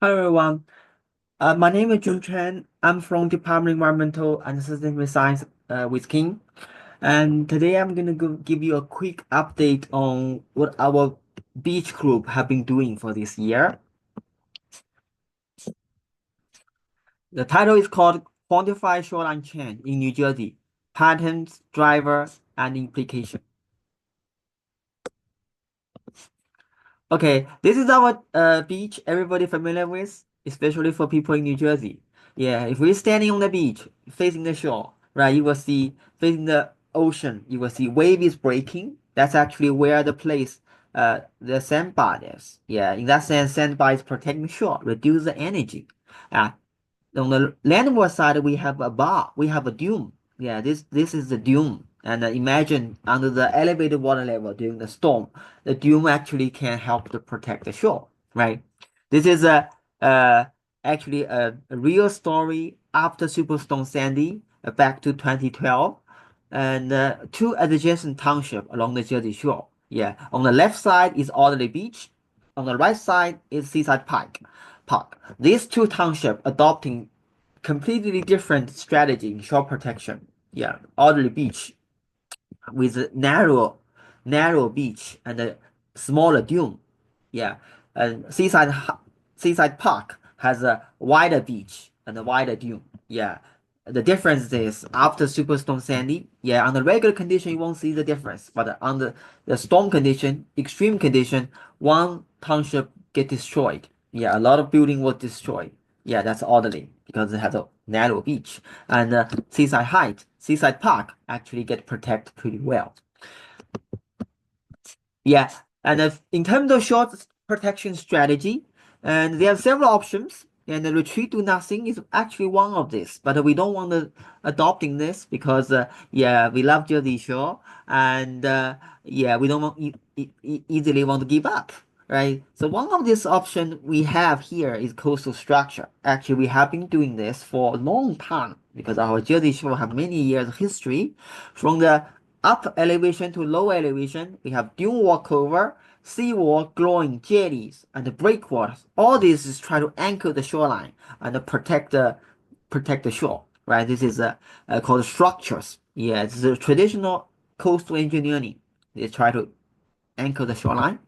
Hi everyone. My name is Cheng. I'm from Department of Environmental and Sustainable Science with Kean. And today I'm gonna give you a quick update on what our beach group have been doing for this year. The title is called Quantify Shoreline Change in New Jersey: Patterns, Drivers, and Implication. Okay, this is our beach everybody familiar with, especially for people in New Jersey. Yeah, if we're standing on the beach facing the shore, right, you will see facing the ocean, you will see wave is breaking. That's actually where the place the sandbar is. Yeah, in that sense, sandbar is protecting the shore, reduce the energy. Uh, on the landward side, we have a bar, we have a dune. Yeah, this is the dune. And imagine under the elevated water level during the storm, the dune actually can help to protect the shore, right? This is uh, actually a real story after Superstorm Sandy back to 2012, and two adjacent townships along the Jersey Shore. Yeah, on the left side is Alderley Beach, on the right side is Seaside Park. These two townships adopting completely different strategy in shore protection. Yeah, Alderley Beach with a narrow beach and a smaller dune. Yeah, and Seaside Park has a wider beach and a wider dune. Yeah, the difference is after Superstorm Sandy. Yeah, under regular condition you won't see the difference, but under the storm condition, extreme condition, one township get destroyed. Yeah, a lot of building was destroyed. Yeah, that's orderly because it has a narrow beach. And Seaside Park actually get protected pretty well. Yeah, and in terms of short protection strategy, and there are several options. And the retreat to nothing is actually one of this, but we don't want to adopting this because yeah, we love Jersey Shore, and yeah, we don't want easily want to give up, right? So one of these option we have here is coastal structure. Actually, we have been doing this for a long time because our Jersey Shore have many years of history from the up elevation to low elevation. We have dune walkover, seawall, glowing jetties, and breakwaters. All this is try to anchor the shoreline and protect the shore. Right? This is called structures. Yeah, it's a traditional coastal engineering. They try to anchor the shoreline.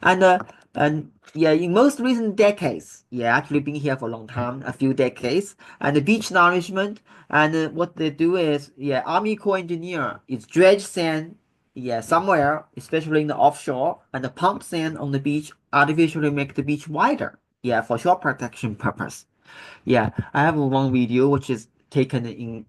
And yeah, in most recent decades, yeah, actually been here for a long time, a few decades, and the beach nourishment, and what they do is, yeah, Army Corps engineer is dredge sand, yeah, somewhere, especially in the offshore, and the pump sand on the beach artificially make the beach wider, yeah, for shore protection purpose. Yeah, I have one video which is taken in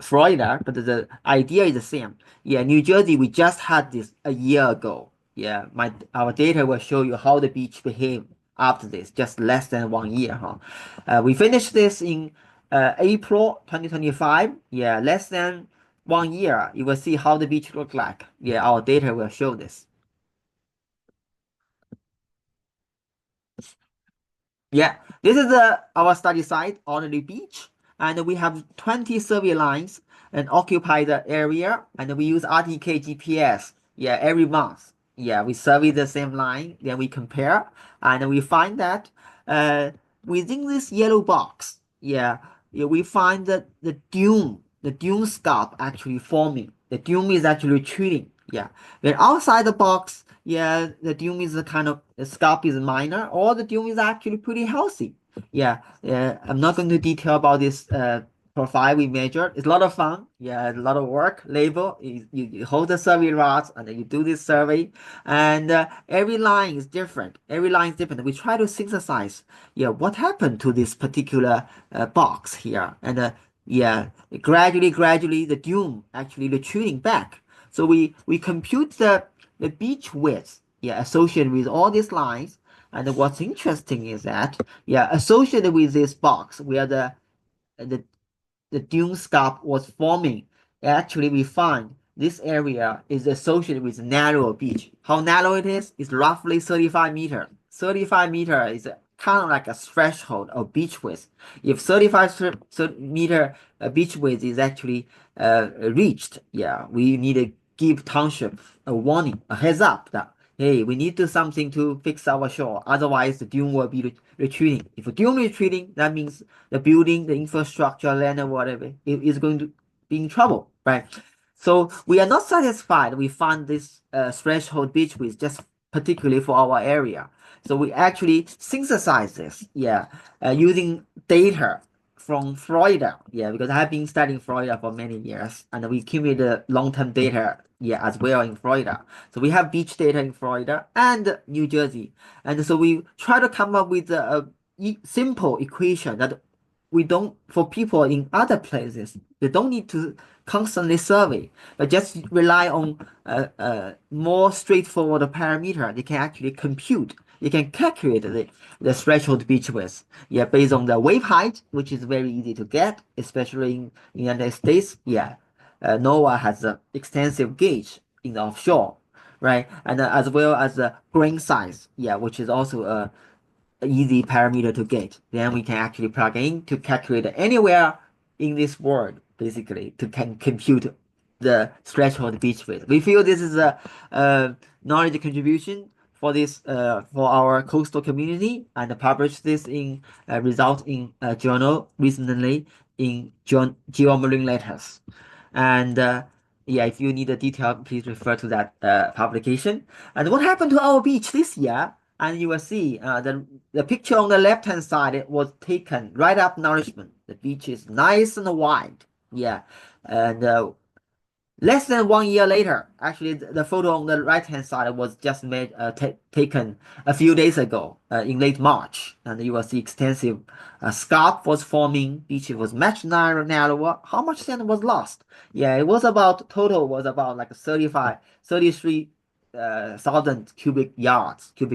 Florida, but the idea is the same. Yeah, New Jersey, we just had this a year ago. Yeah, my our data will show you how the beach behave after this, just less than 1 year, huh? We finished this in April 2025. Yeah, less than 1 year. You will see how the beach look like. Yeah, our data will show this. Yeah, this is our study site on the beach, and we have 20 survey lines and occupy the area, and we use RTK GPS. Yeah, every month. Yeah, we survey the same line, then we compare, and we find that uh, within this yellow box, yeah, we find that the dune scarp actually forming. The dune is actually retreating. Yeah, then outside the box, yeah, the dune is a kind of the scarp is minor, or the dune is actually pretty healthy. Yeah, yeah. I'm not going to detail about this profile we measured. It's a lot of fun. Yeah, a lot of work, labor. You hold the survey rods and then you do this survey, and every line is different. Every line is different. We try to synthesize. Yeah, what happened to this particular box here, and yeah, gradually, the dune actually retreating back. So we compute the beach width, yeah, associated with all these lines. And what's interesting is that, yeah, associated with this box where the the dune scarp was forming, actually we find this area is associated with narrow beach. How narrow it is roughly 35 meters. 35 meter is kind of like a threshold of beach width. If 35 meter beach width is actually reached, yeah, we need to give township a warning, a heads up that hey, we need to do something to fix our shore. Otherwise, the dune will be retreating. If the dune retreating, that means the building, the infrastructure, land, or whatever is going to be in trouble, right? So we are not satisfied. We found this threshold beach width just particularly for our area. So we actually synthesize this, yeah, using data from Florida, yeah, because I've been studying Florida for many years, and we accumulate long-term data, yeah, as well in Florida. So we have beach data in Florida and New Jersey, and so we try to come up with a simple equation that we don't for people in other places. They don't need to constantly survey, but just rely on more straightforward parameter. They can actually compute. You can calculate the threshold beach width, yeah, based on the wave height, which is very easy to get, especially in United States. Yeah, NOAA has an extensive gauge in the offshore, right? And as well as the grain size, yeah, which is also a easy parameter to get. Then we can actually plug in to calculate anywhere in this world, basically, to can compute the threshold beach width. We feel this is a knowledge contribution for this for our coastal community, and publish this in result in a journal recently in Geomarine Letters. And yeah, if you need the detail, please refer to that publication. And what happened to our beach this year? And you will see the picture on the left-hand side, it was taken right up nourishment. The beach is nice and wide. Yeah. And less than 1 year later, actually, the photo on the right-hand side was just made taken a few days ago in late March, and you will see extensive scarp was forming. Beach was much narrower. How much sand was lost? Yeah, it was about total was about like 33,000 cubic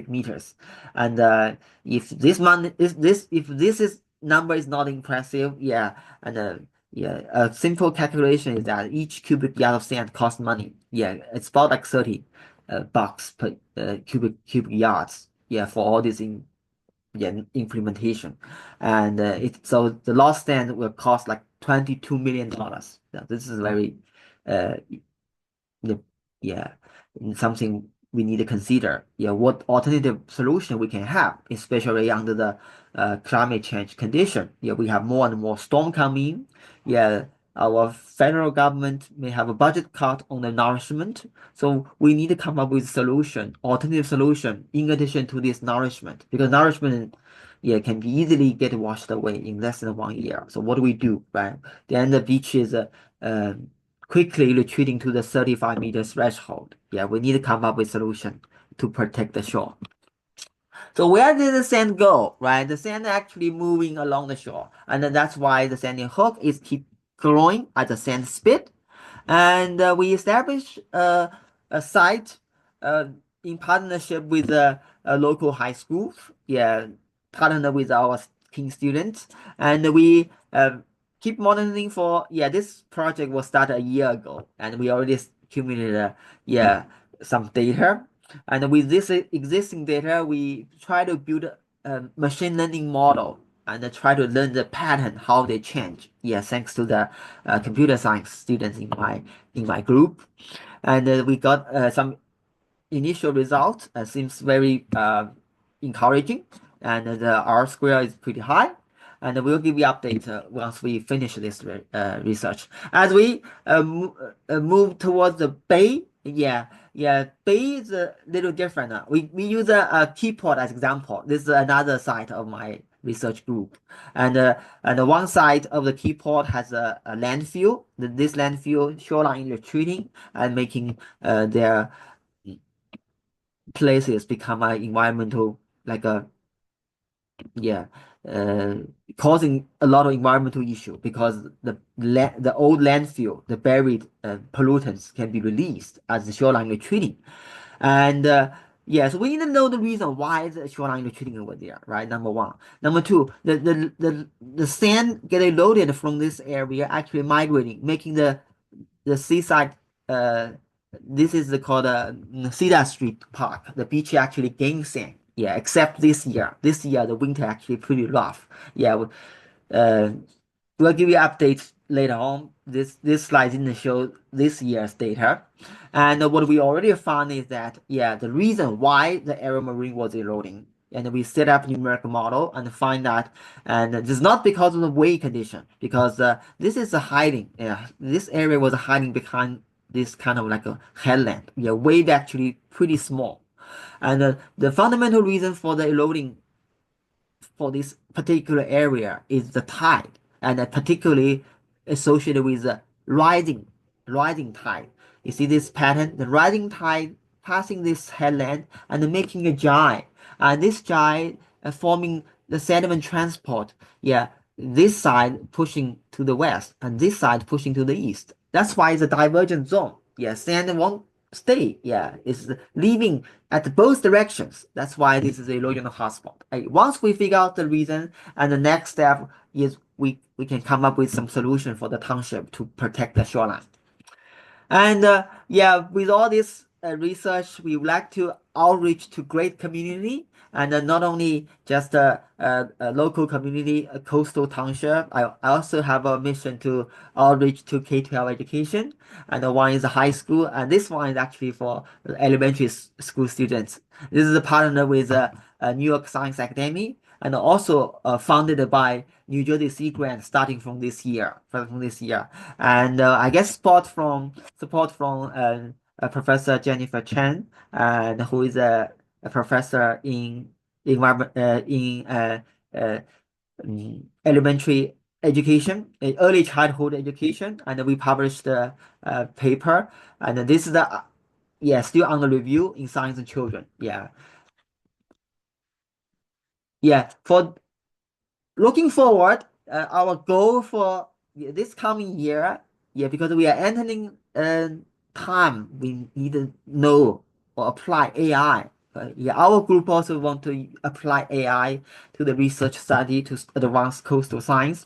meters, and if this month is this if this is number is not impressive, yeah, and yeah, a simple calculation is that each cubic yard of sand costs money. Yeah, it's about like 30 bucks per cubic yards. Yeah, for all this implementation, and so the lost sand will cost like $22 million. Yeah, this is very uh the yeah, something we need to consider. Yeah, what alternative solution we can have, especially under the climate change condition. Yeah, we have more and more storm coming. Yeah, our federal government may have a budget cut on the nourishment, so we need to come up with solution, alternative solution in addition to this nourishment, because nourishment, yeah, can be easily get washed away in less than 1 year. So what do we do, right? Then the beach is uh, quickly retreating to the 35-meter threshold. Yeah, we need to come up with solution to protect the shore. So where did the sand go, right? The sand actually moving along the shore. And then that's why the sanding hook is keep growing at the sand spit. And we established a site uh, in partnership with a local high school. Yeah, partner with our Kean students. And we keep monitoring for, yeah, this project was started a year ago. And we already accumulated, yeah, some data. And with this existing data, we try to build a machine learning model and try to learn the pattern, how they change. Yeah, thanks to the computer science students in my group, and we got some initial results. Seems very encouraging, and the R square is pretty high. And we'll give you update once we finish this research. As we move towards the bay, yeah, bay is a little different. We use a teapot as example. This is another side of my research group, and one side of the teapot has a landfill. This landfill shoreline retreating and making their places become an environmental like a yeah uh, causing a lot of environmental issue because the old landfill, the buried pollutants can be released as the shoreline retreating, and yeah, so we need to know the reason why the shoreline retreating over there, right? Number one. Number two, the sand getting loaded from this area actually migrating, making the seaside this is called Cedar Street Park. The beach actually gains sand. Yeah, except this year. This year the winter actually pretty rough. Yeah, uh, we'll give you updates later on. This slide didn't show this year's data. And what we already found is that, yeah, the reason why the area marine was eroding, and we set up numerical model and find that, and it's not because of the wave condition, because this is a hiding. Yeah, this area was hiding behind this kind of like a headland. Yeah, wave actually pretty small, and the fundamental reason for the eroding for this particular area is the tide, and particularly associated with the rising tide. You see this pattern, the rising tide passing this headland and making a gyre, and this gyre forming the sediment transport. Yeah, this side pushing to the west and this side pushing to the east. That's why it's a divergent zone. Yeah, sand won't stay. Yeah, it's leaving at both directions. That's why this is a erosional hotspot. Once we figure out the reason, and the next step is we can come up with some solution for the township to protect the shoreline. And yeah, with all this research, we would like to outreach to great community, and not only just a local community, a coastal township. I also have a mission to outreach to K-12 education, and one is a high school, and this one is actually for elementary school students. This is a partner with New York Science Academy, and also funded by New Jersey Sea Grant starting from this year. And I guess support from Professor Jennifer Cheng, and who is a professor in environment uh, elementary education, early childhood education, and we published a paper, and this is the yeah, still under review in Science and Children. Yeah, yeah. For looking forward, our goal for this coming year, yeah, because we are entering a time we need to know or apply AI. Yeah, our group also want to apply AI to the research study to advance coastal science,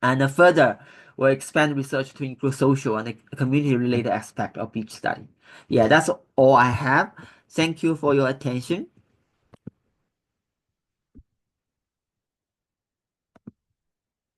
and further, we'll expand research to include social and community-related aspect of each study. Yeah, that's all I have. Thank you for your attention.